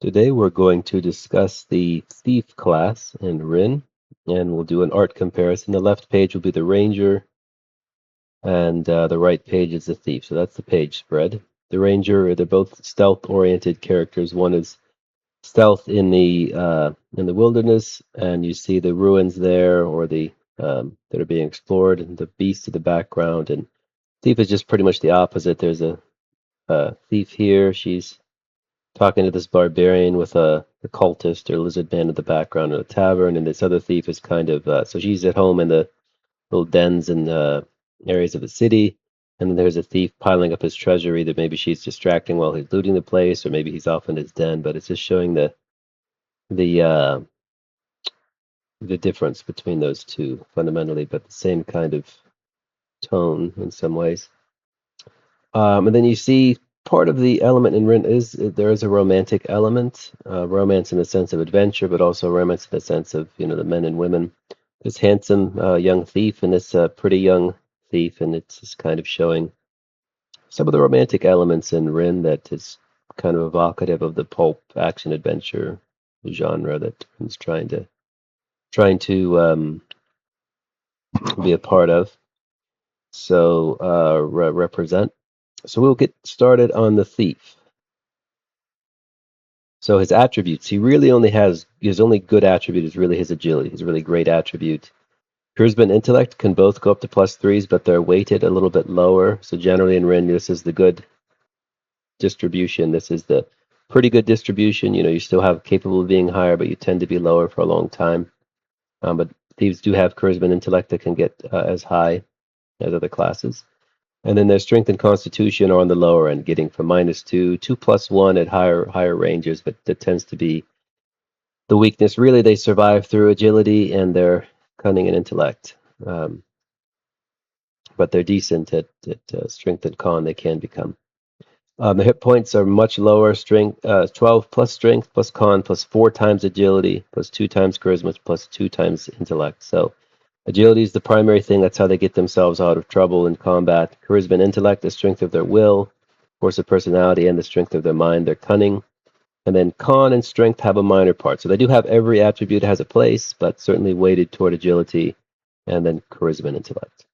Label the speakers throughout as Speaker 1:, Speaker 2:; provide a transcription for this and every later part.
Speaker 1: Today we're going to discuss the Thief class in RIN, and we'll do an art comparison. The left page will be the Ranger, and the right page is the Thief. So that's the page spread. The Ranger, they're both stealth-oriented characters. One is stealth in the wilderness, and you see the ruins there, or the that are being explored, and the beast in the background. And Thief is just pretty much the opposite. There's a thief here. She's talking to this barbarian with a cultist or lizard man in the background in a tavern, and this other thief is kind of so she's at home in the little dens and areas of the city, and then there's a thief piling up his treasure. Either maybe she's distracting while he's looting the place, or maybe he's off in his den. But it's just showing the uh, the difference between those two fundamentally, but the same kind of tone in some ways. And then you see part of the element in Rin is there is a romantic element, romance in the sense of adventure, but also romance in the sense of the men and women. This handsome young thief and this pretty young thief, and it's just kind of showing some of the romantic elements in Rin that is kind of evocative of the pulp action adventure genre that Rin's trying to be a part of. So represent. So we'll get started on the thief. So his attributes, he really only has his only good attribute is really his agility. His really great attribute. Charisma and intellect can both go up to +3s, but they're weighted a little bit lower. So generally in Rin, this is the good distribution. This is the pretty good distribution. You still have capable of being higher, but you tend to be lower for a long time. But thieves do have charisma and intellect that can get as high as other classes. And then their strength and constitution are on the lower end, getting from -2, 2+1 at higher ranges, but that tends to be the weakness. Really, they survive through agility and their cunning and intellect. But they're decent at strength and con, they can become. The hit points are much lower, strength 12 plus strength plus con plus 4 times agility plus 2 times charisma plus 2 times intellect. So agility is the primary thing. That's how they get themselves out of trouble in combat. Charisma and intellect, the strength of their will, force of personality, and the strength of their mind, their cunning. And then con and strength have a minor part. So they do have every attribute has a place, but certainly weighted toward agility and then charisma and intellect.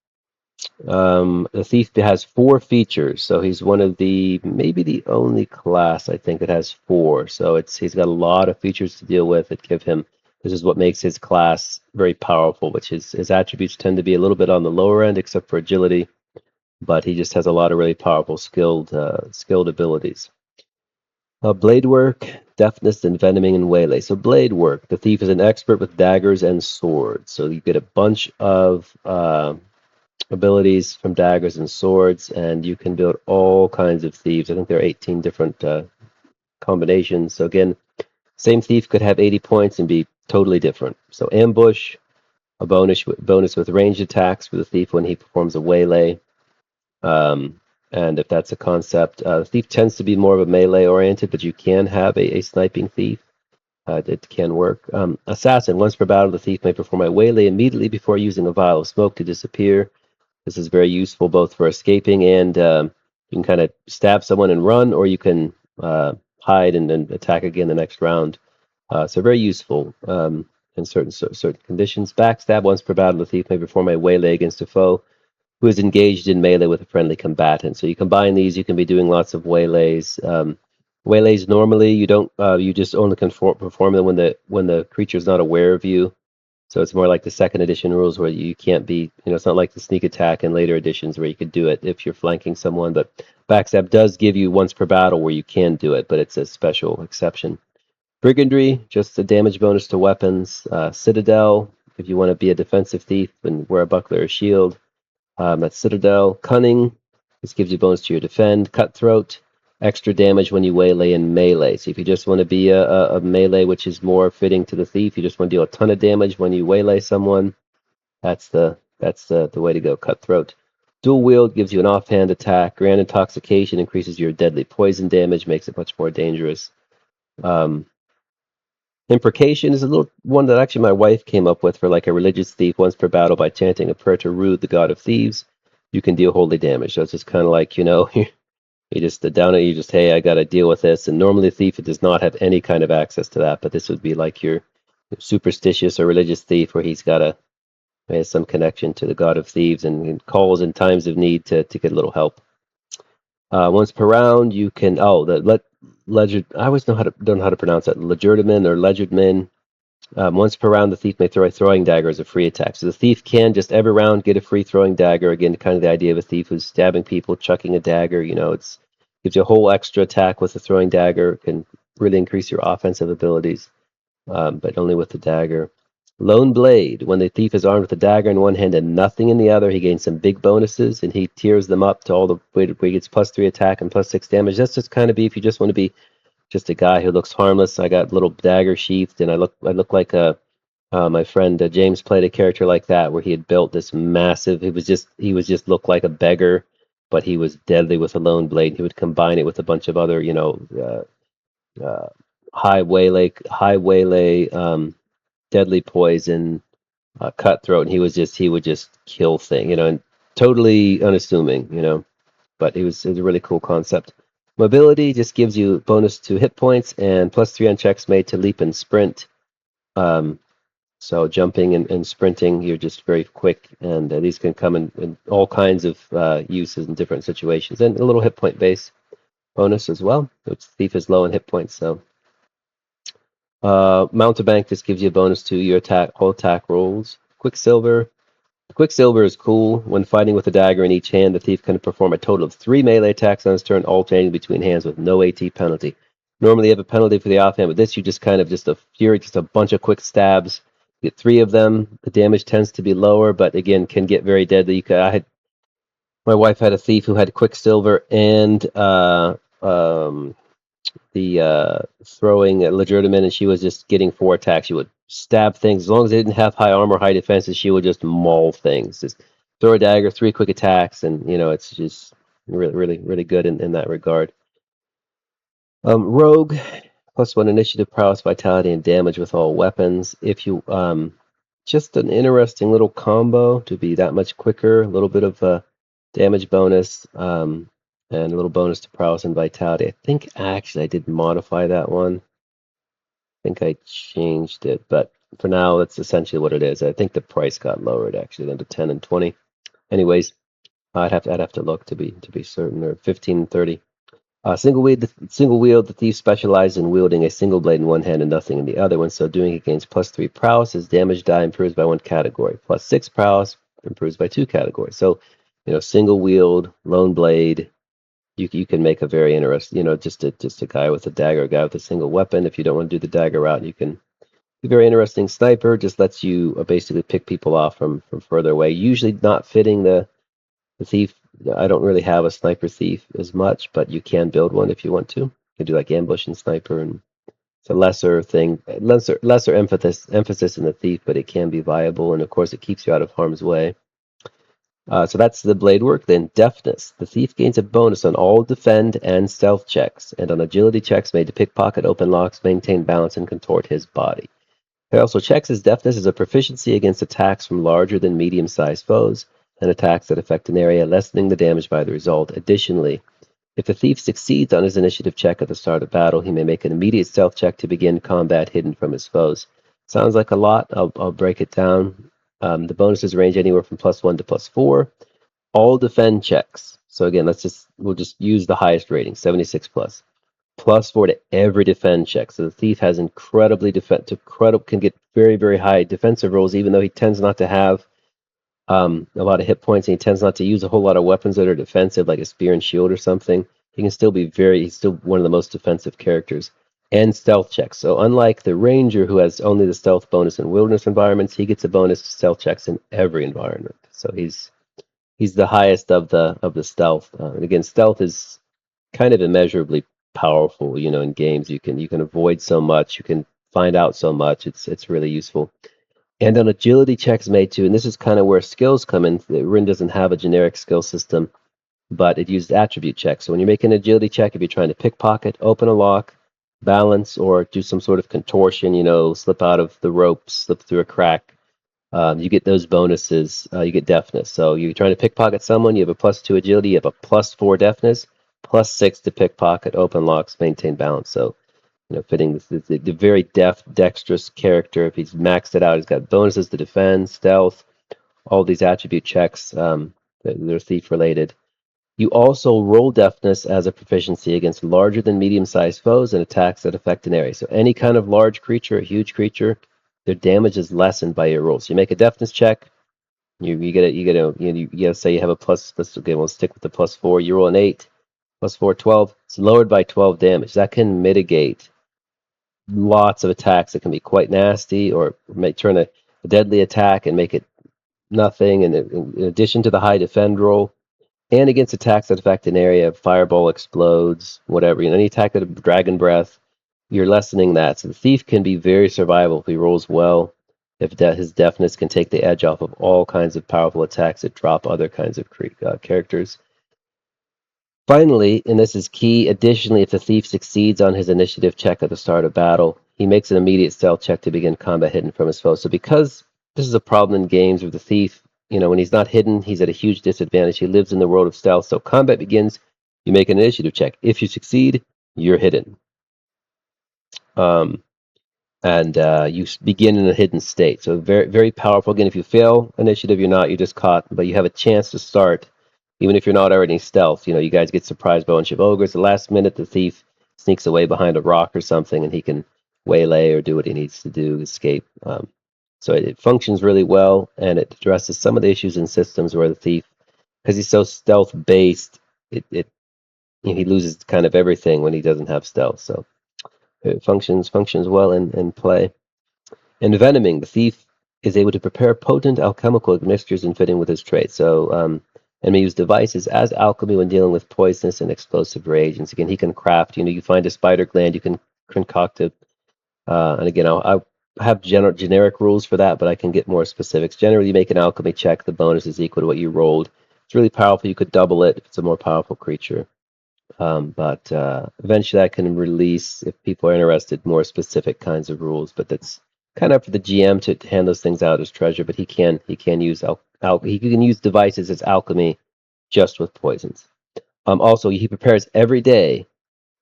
Speaker 1: The thief has 4 features, so he's one of maybe the only class I think that has 4. So he's got a lot of features to deal with that give him. This is what makes his class very powerful, which his attributes tend to be a little bit on the lower end, except for agility, but he just has a lot of really powerful skilled abilities. Blade work, deftness, envenoming, and waylay. So blade work, the thief is an expert with daggers and swords. So you get a bunch of abilities from daggers and swords, and you can build all kinds of thieves. I think there are 18 different combinations. So again, same thief could have 80 points and be totally different. So ambush, a bonus with ranged attacks for the thief when he performs a waylay. And if that's a concept, the thief tends to be more of a melee oriented, but you can have a sniping thief. It can work. Assassin, once per battle, the thief may perform a waylay immediately before using a vial of smoke to disappear. This is very useful both for escaping and you can kind of stab someone and run, or you can hide and then attack again the next round. So very useful in certain conditions. Backstab, once per battle, the thief may perform a waylay against a foe who is engaged in melee with a friendly combatant. So you combine these, you can be doing lots of waylays. Waylays normally you don't you just only can perform them when the creature is not aware of you. So it's more like the second edition rules where you can't be, it's not like the sneak attack in later editions where you could do it if you're flanking someone. But backstab does give you once per battle where you can do it, but it's a special exception. Brigandry, just a damage bonus to weapons. Citadel, if you want to be a defensive thief and wear a buckler or shield. That's Citadel. Cunning, this gives you bonus to your defend. Cutthroat, extra damage when you waylay and melee. So if you just want to be a melee, which is more fitting to the thief, you just want to deal a ton of damage when you waylay someone, that's the way to go. Cutthroat. Dual wield gives you an offhand attack. Grand intoxication increases your deadly poison damage, makes it much more dangerous. Imprecation is a little one that actually my wife came up with for like a religious thief. Once per battle, by chanting a prayer to Ru, the god of thieves, you can deal holy damage. So it's just kind of like You just down it. You just, hey, I got to deal with this. And normally, a thief does not have any kind of access to that. But this would be like your superstitious or religious thief, where he has some connection to the god of thieves and calls in times of need to get a little help. Once per round, you can legerd. I always don't know how to pronounce that. Legerdman or Legerdman. Once per round, the thief may throw a throwing dagger as a free attack. So the thief can just every round get a free throwing dagger. Again, kind of the idea of a thief who's stabbing people, chucking a dagger. It's gives you a whole extra attack with the throwing dagger. Can really increase your offensive abilities, but only with the dagger. Lone Blade. When the thief is armed with a dagger in one hand and nothing in the other, he gains some big bonuses, and he tiers them up to all the way where he gets +3 attack and +6 damage. That's just kind of be if you just want to be just a guy who looks harmless. I got little dagger sheathed, and I look like a my friend James played a character like that, where he had built this massive. He was just looked like a beggar, but he was deadly with a lone blade. He would combine it with a bunch of other, uh, high waylay, deadly poison, cutthroat, and he would just kill thing, and totally unassuming, But it was a really cool concept. Mobility just gives you bonus to hit points and +3 on checks made to leap and sprint. Um, so jumping and sprinting, you're just very quick, and these can come in all kinds of uses in different situations, and a little hit point base bonus as well. Which thief is low in hit points, so mountebank just gives you a bonus to your all attack rolls. Quicksilver is cool. When fighting with a dagger in each hand, the thief can perform a total of 3 melee attacks on his turn, alternating between hands with no AT penalty. Normally, you have a penalty for the offhand, but this you just kind of just a bunch of quick stabs. You get 3 of them. The damage tends to be lower, but again, can get very deadly. My wife had a thief who had Quicksilver and the throwing legitimate, and she was just getting 4 attacks. She would stab things as long as they didn't have high armor, high defenses. She would just maul things. Just throw a dagger, 3 quick attacks, and it's just really, really, really good in that regard. Rogue +1 initiative, prowess, vitality, and damage with all weapons. If you just an interesting little combo to be that much quicker. A little bit of a damage bonus. And a little bonus to prowess and vitality. I think actually I did modify that one. I think I changed it, but for now that's essentially what it is. I think the price got lowered actually down to 10 and 20. Anyways, I'd have to look to be certain, or 15 and 30. Single wield. The thief specializes in wielding a single blade in one hand and nothing in the other. When so doing, he gains +3 prowess. His damage die improves by 1 category. +6 prowess improves by 2 categories. So, single wield, lone blade. You can make a very interesting, just a guy with a dagger, a guy with a single weapon. If you don't want to do the dagger route, you can be very interesting. Sniper just lets you basically pick people off from further away. Usually not fitting the thief. I don't really have a sniper thief as much, but you can build one if you want to. You can do like ambush and sniper, and it's a lesser thing, lesser emphasis in the thief, but it can be viable, and of course it keeps you out of harm's way. So that's the blade work. Then deftness. The thief gains a bonus on all defend and stealth checks, and on agility checks made to pickpocket, open locks, maintain balance, and contort his body. It also checks his deftness as a proficiency against attacks from larger than medium-sized foes and attacks that affect an area, lessening the damage by the result. Additionally, if the thief succeeds on his initiative check at the start of battle, he may make an immediate stealth check to begin combat hidden from his foes. Sounds like a lot. I'll break it down. The bonuses range anywhere from +1 to +4. All defend checks. So again, we'll just use the highest rating, 76 plus. +4 to every defend check. So the thief has can get very, very high defensive rolls, even though he tends not to have a lot of hit points, and he tends not to use a whole lot of weapons that are defensive, like a spear and shield or something. He's still one of the most defensive characters. And stealth checks. So unlike the ranger, who has only the stealth bonus in wilderness environments, he gets a bonus to stealth checks in every environment. So he's the highest of the stealth. And again, stealth is kind of immeasurably powerful. In games, you can avoid so much, you can find out so much. It's really useful. And on agility checks made too, and this is kind of where skills come in. The RIN doesn't have a generic skill system, but it uses attribute checks. So when you're making an agility check, if you're trying to pickpocket, open a lock, balance, or do some sort of contortion, slip out of the rope, slip through a crack, you get those bonuses. You get deafness. So you're trying to pickpocket someone, you have a +2 agility, you have a +4 deafness. +6 to pickpocket, open locks, maintain balance. So, fitting the very dexterous character. If he's maxed it out, he's got bonuses to defend, stealth, all these attribute checks that are thief related. You also roll deftness as a proficiency against larger than medium-sized foes and attacks that affect an area. So any kind of large creature, a huge creature, their damage is lessened by your rolls. You make a deftness check, you say you have a plus. We'll stick with the +4. You roll an 8, +4, 12. It's lowered by 12 damage. That can mitigate lots of attacks that can be quite nasty, or may turn a deadly attack and make it nothing. And in addition to the high defend roll, and against attacks that affect an area, fireball explodes, whatever. Any attack that dragon breath, you're lessening that. So the thief can be very survivable if he rolls well. If his deafness can take the edge off of all kinds of powerful attacks that drop other kinds of characters. Finally, and this is key, additionally, if the thief succeeds on his initiative check at the start of battle, he makes an immediate stealth check to begin combat hidden from his foe. So because this is a problem in games where the thief, when he's not hidden, he's at a huge disadvantage. He lives in the world of stealth. So combat begins, you make an initiative check. If you succeed, you're hidden. Um, and you begin in a hidden state. So very, very powerful. Again, if you fail initiative, you're just caught, but you have a chance to start, even if you're not already stealth. You guys get surprised by a bunch of ogres. The last minute, the thief sneaks away behind a rock or something, and he can waylay or do what he needs to do, escape. So it functions really well, and it addresses some of the issues in systems where the thief, because he's so stealth based, he loses kind of everything when he doesn't have stealth. So it functions well in play. In venoming, the thief is able to prepare potent alchemical mixtures in fitting with his trade. So, and may use devices as alchemy when dealing with poisonous and explosive reagents. Again, he can craft. You find a spider gland, you can concoct it. And again, I have generic rules for that, but I can get more specifics. Generally, you make an alchemy check. The bonus is equal to what you rolled. It's really powerful. You could double it if it's a more powerful creature. But eventually, I can release, if people are interested, more specific kinds of rules. But that's kind of up for the GM to hand those things out as treasure. But he can use he can use devices as alchemy, just with poisons. Also, he prepares every day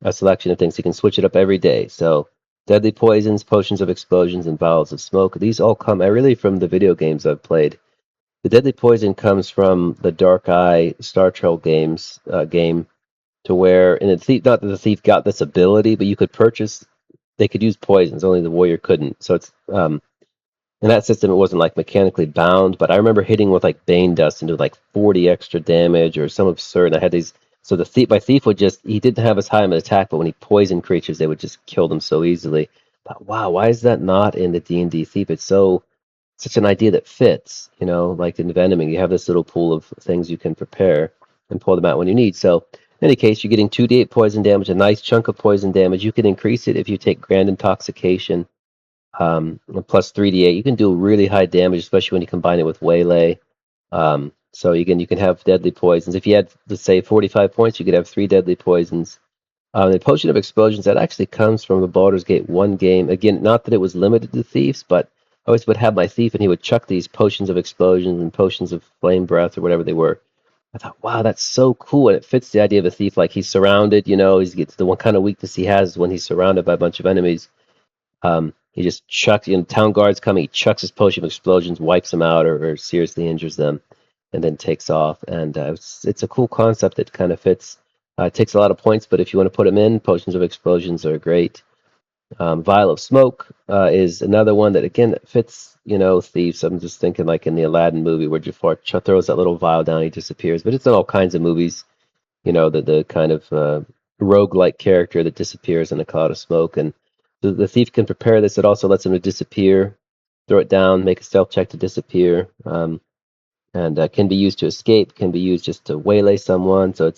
Speaker 1: a selection of things. He can switch it up every day. So deadly poisons, potions of explosions, and vials of smoke. These all come really from the video games I've played. The deadly poison comes from the Dark Eye Star Trek games game, to where, and the thief, not that the thief got this ability, but you could purchase, they could use poisons, only the warrior couldn't. So it's in that system it wasn't like mechanically bound, but I remember hitting with like Bane Dust and do like 40 extra damage or some absurd. I had these, so the thief, my thief would just, he didn't have as high of an attack, but when he poisoned creatures, they would just kill them so easily. But wow, why is that not in the D&D thief? It's such an idea that fits, like in venoming, you have this little pool of things you can prepare and pull them out when you need. So in any case, you're getting 2d8 poison damage, a nice chunk of poison damage. You can increase it if you take Grand Intoxication, plus 3d8. You can do really high damage, especially when you combine it with Waylay. So again, you can have deadly poisons. If you had, let's say, 45 points, you could have 3 deadly poisons. The Potion of Explosions, that actually comes from the Baldur's Gate 1 game. Again, not that it was limited to thieves, but I always would have my thief, and he would chuck these potions of explosions and potions of flame breath or whatever they were. I thought, wow, that's so cool, and it fits the idea of a thief. Like he's surrounded, he gets the one kind of weakness he has is when he's surrounded by a bunch of enemies. He just chucks, town guards come, he chucks his potion of explosions, wipes them out, or seriously injures them, and then takes off. And it's a cool concept that kind of fits. It takes a lot of points, but if you want to put them in, potions of explosions are great. Vial of Smoke is another one that, again, fits, thieves. I'm just thinking like in the Aladdin movie where Jafar throws that little vial down, he disappears. But it's in all kinds of movies, the kind of rogue-like character that disappears in a cloud of smoke. And the thief can prepare this. It also lets him to disappear, throw it down, make a stealth check to disappear. And can be used to escape, can be used just to waylay someone. So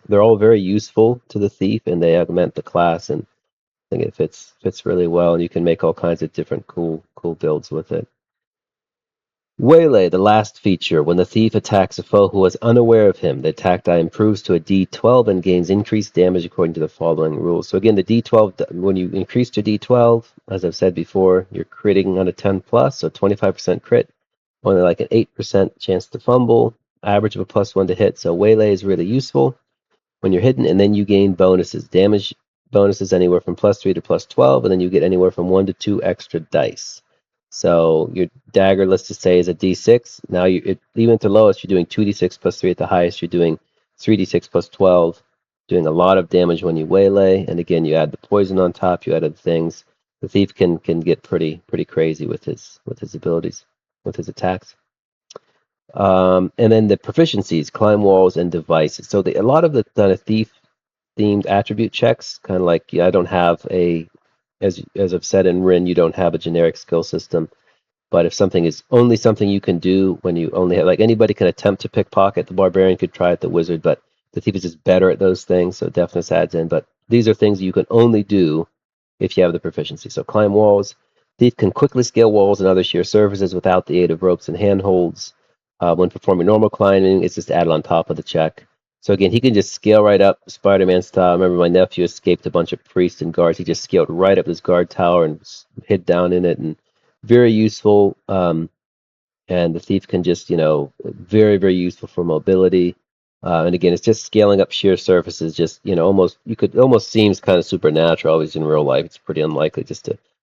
Speaker 1: they're all very useful to the thief, and they augment the class, and I think it fits really well, and you can make all kinds of different cool builds with it. Waylay, the last feature. When the thief attacks a foe who is unaware of him, the attack die improves to a D12 and gains increased damage according to the following rules. So again, the D12, when you increase to D12, as I've said before, you're critting on a 10 plus, so 25% crit, only like an 8% chance to fumble, average of a +1 to hit. So Waylay is really useful. when you're hidden, and then you gain bonuses. Damage bonuses anywhere from +3 to +12, and then you get anywhere from 1 to 2 extra dice. So your dagger, let's just say, is a d6. Now even at the lowest, you're doing 2d6 +3. At the highest, you're doing 3d6 +12, doing a lot of damage when you waylay. And again, you add the poison on top. You add other things. The thief can get pretty crazy with his abilities, with his attacks. And then the proficiencies: climb walls and devices. So a lot of the kind of thief themed attribute checks, kind of like, I don't have as I've said in RIN, you don't have a generic skill system. But if something is only something you can do when you only have, like, anybody can attempt to pickpocket, the barbarian could try it, the wizard, but the thief is just better at those things, so deafness adds in. But these are things you can only do if you have the proficiency. So climb walls. Thief can quickly scale walls and other sheer surfaces without the aid of ropes and handholds. When performing normal climbing, it's just added on top of the check. So again, he can just scale right up, Spider-Man style. I remember my nephew escaped a bunch of priests and guards. He just scaled right up this guard tower and hid down in it, and very useful. And the thief can just, very useful for mobility. And again, it's just scaling up sheer surfaces. Just, almost seems kind of supernatural. Always in real life, it's pretty unlikely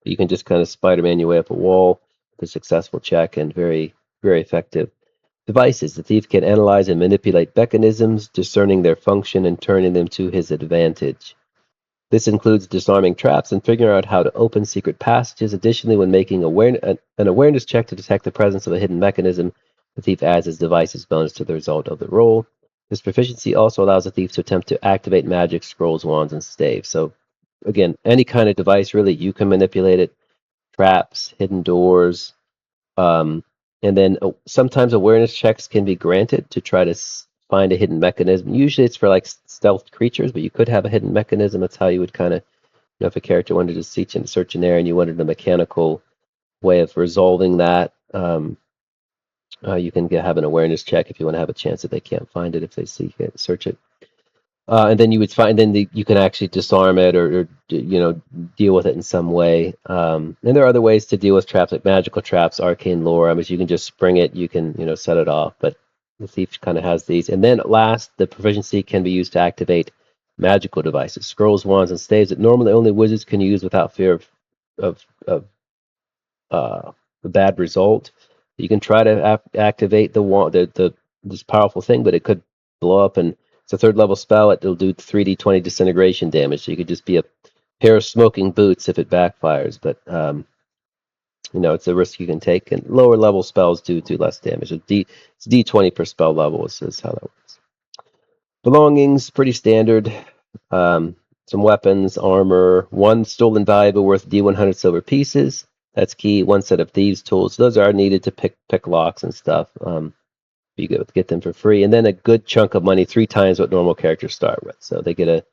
Speaker 1: you can just kind of Spider-Man your way up a wall with a successful check, and very effective. Devices: the thief can analyze and manipulate mechanisms, discerning their function and turning them to his advantage. This includes disarming traps and figuring out how to open secret passages. Additionally, when making an awareness check to detect the presence of a hidden mechanism, the thief adds his device's bonus to the result of the roll. This proficiency also allows the thief to attempt to activate magic, scrolls, wands, and staves. So, again, any kind of device, really, you can manipulate it. Traps, hidden doors, and then sometimes awareness checks can be granted to try to find a hidden mechanism. Usually it's for like stealth creatures, but you could have a hidden mechanism. That's how you would kind of, if a character wanted to search an area and you wanted a mechanical way of resolving that, you can have an awareness check if you want to have a chance that they can't find it if they search it. And then you would find, you can actually disarm it, or deal with it in some way. And there are other ways to deal with traps, like magical traps, arcane lore. I mean, you can just spring it, you can set it off. But the thief kind of has these. And then last, the proficiency can be used to activate magical devices, scrolls, wands, and staves that normally only wizards can use without fear of a bad result. You can try to activate the wand, this powerful thing, but it could blow up, and it's a third level spell. It'll do 3d20 disintegration damage. So you could just be a pair of smoking boots if it backfires. But it's a risk you can take. And lower level spells do less damage. So it's d20 per spell level is how that works. Belongings, pretty standard. Some weapons, armor, one stolen valuable worth d100 silver pieces. That's key. One set of thieves' tools. Those are needed to pick locks and stuff. You get them for free, and then a good chunk of money, 3 times what normal characters start with. So they get a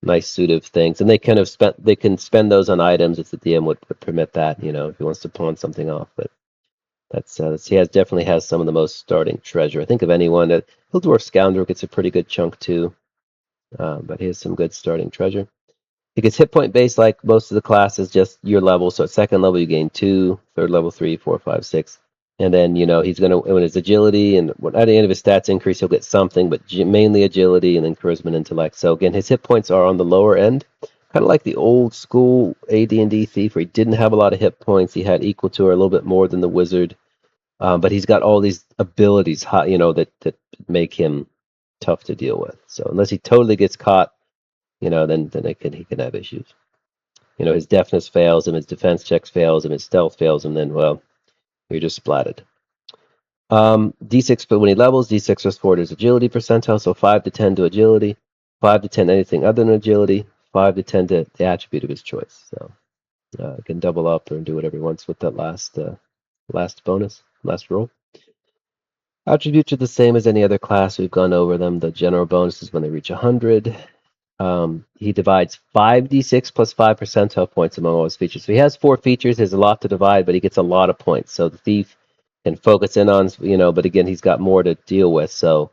Speaker 1: nice suit of things, and they can spend those on items if the DM would permit that. If he wants to pawn something off. But he definitely has some of the most starting treasure. I think of anyone. Hildorf Scoundrel gets a pretty good chunk too, but he has some good starting treasure. It gets hit point based like most of the classes, just your level. So at second level, you gain 2, third level 3, 4, 5, 6. And then, he's going to, when his agility and at the end of his stats increase, he'll get something, but mainly agility and then charisma and intellect. So again, his hit points are on the lower end, kind of like the old school AD&D thief, where he didn't have a lot of hit points. He had equal to or a little bit more than the wizard. But he's got all these abilities, that make him tough to deal with. So unless he totally gets caught, then he can have issues. His deafness fails him, his defense checks fails him, his stealth fails him, then, well, you're just splatted. D6, but when he levels, D6 plus 4 to his agility percentile, so 5 to 10 to agility, 5 to 10 anything other than agility, 5 to 10 to the attribute of his choice. So he can double up or do whatever he wants with that last bonus, last roll. Attributes are the same as any other class. We've gone over them. The general bonuses when they reach 100. He divides 5d6 plus 5 percentile points among all his features. So he has 4 features. There's a lot to divide, but he gets a lot of points. So the thief can focus in on, but again, he's got more to deal with. So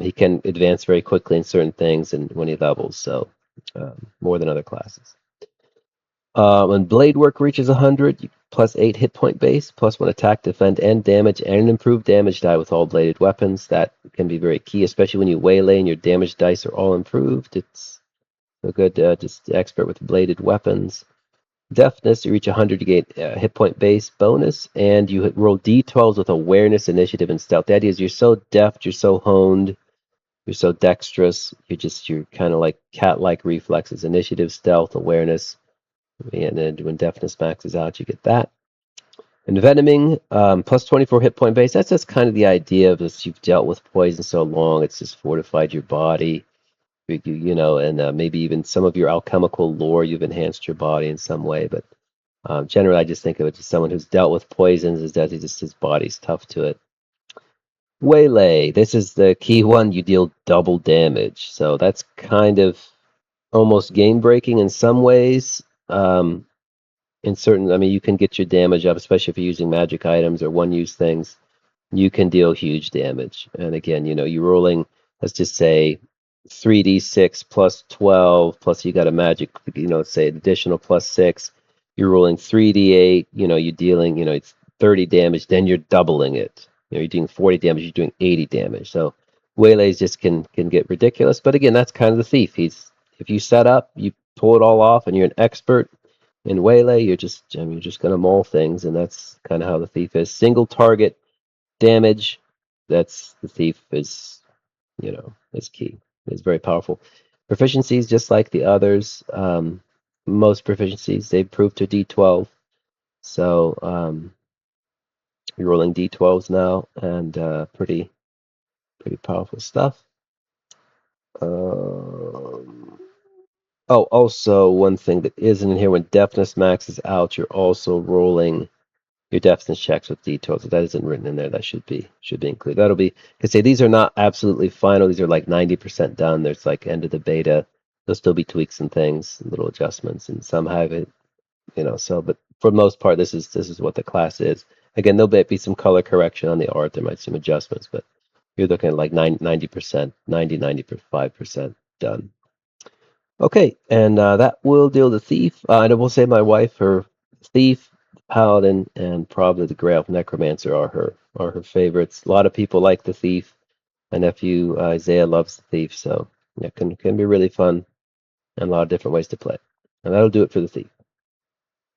Speaker 1: he can advance very quickly in certain things and when he levels. So more than other classes. When blade work reaches 100, plus 8 hit point base, plus 1 attack, defend, and damage, and an improved damage die with all bladed weapons. That can be very key, especially when you waylay and your damage dice are all improved. It's a good just expert with bladed weapons. Deafness, you reach 100 to gain hit point base bonus, and you roll d12s with awareness, initiative, and stealth. The idea is you're so deft, you're so honed, you're so dexterous, you're kind of like cat-like reflexes, initiative, stealth, awareness, and then when deafness maxes out, you get that. Envenoming, plus 24 hit point base. That's just kind of the idea of this. You've dealt with poison so long, it's just fortified your body. And maybe even some of your alchemical lore, you've enhanced your body in some way. But generally, I just think of it as someone who's dealt with poisons, is that just his body's tough to it. Waylay, this is the key one. You deal double damage. So that's kind of almost game breaking in some ways. In certain, I mean, you can get your damage up, especially if you're using magic items or one-use things. You can deal huge damage. And again, you're rolling, let's just say, 3d6 plus 12, plus you got a magic, let's say additional plus 6. You're rolling 3d8, you're dealing, it's 30 damage, then you're doubling it. You're doing 40 damage, you're doing 80 damage. So waylays just can get ridiculous. But again, that's kind of the thief. If you set up, you pull it all off, and you're an expert in waylay, you're just gonna maul things, and that's kind of how the thief is. Single target damage, that's the thief is key. It's very powerful. Proficiencies, just like the others, most proficiencies they prove to D12. So you're rolling D12s now, and pretty powerful stuff. Oh, also one thing that isn't in here: when deafness maxes out, you're also rolling your deafness checks with D12. So that isn't written in there. That should be included. That'll be, because say these are not absolutely final. These are like 90% done. There's like end of the beta. There'll still be tweaks and things, little adjustments, and some have it, So, but for the most part, this is what the class is. Again, there'll be some color correction on the art. There might be some adjustments, but you're looking at like 90%, 95% done. Okay, and that will deal the thief. And I will say my wife, her thief, paladin, and probably the Grail Necromancer are her favorites. A lot of people like the thief. My nephew Isaiah loves the thief, so yeah, can be really fun and a lot of different ways to play. And that'll do it for the thief.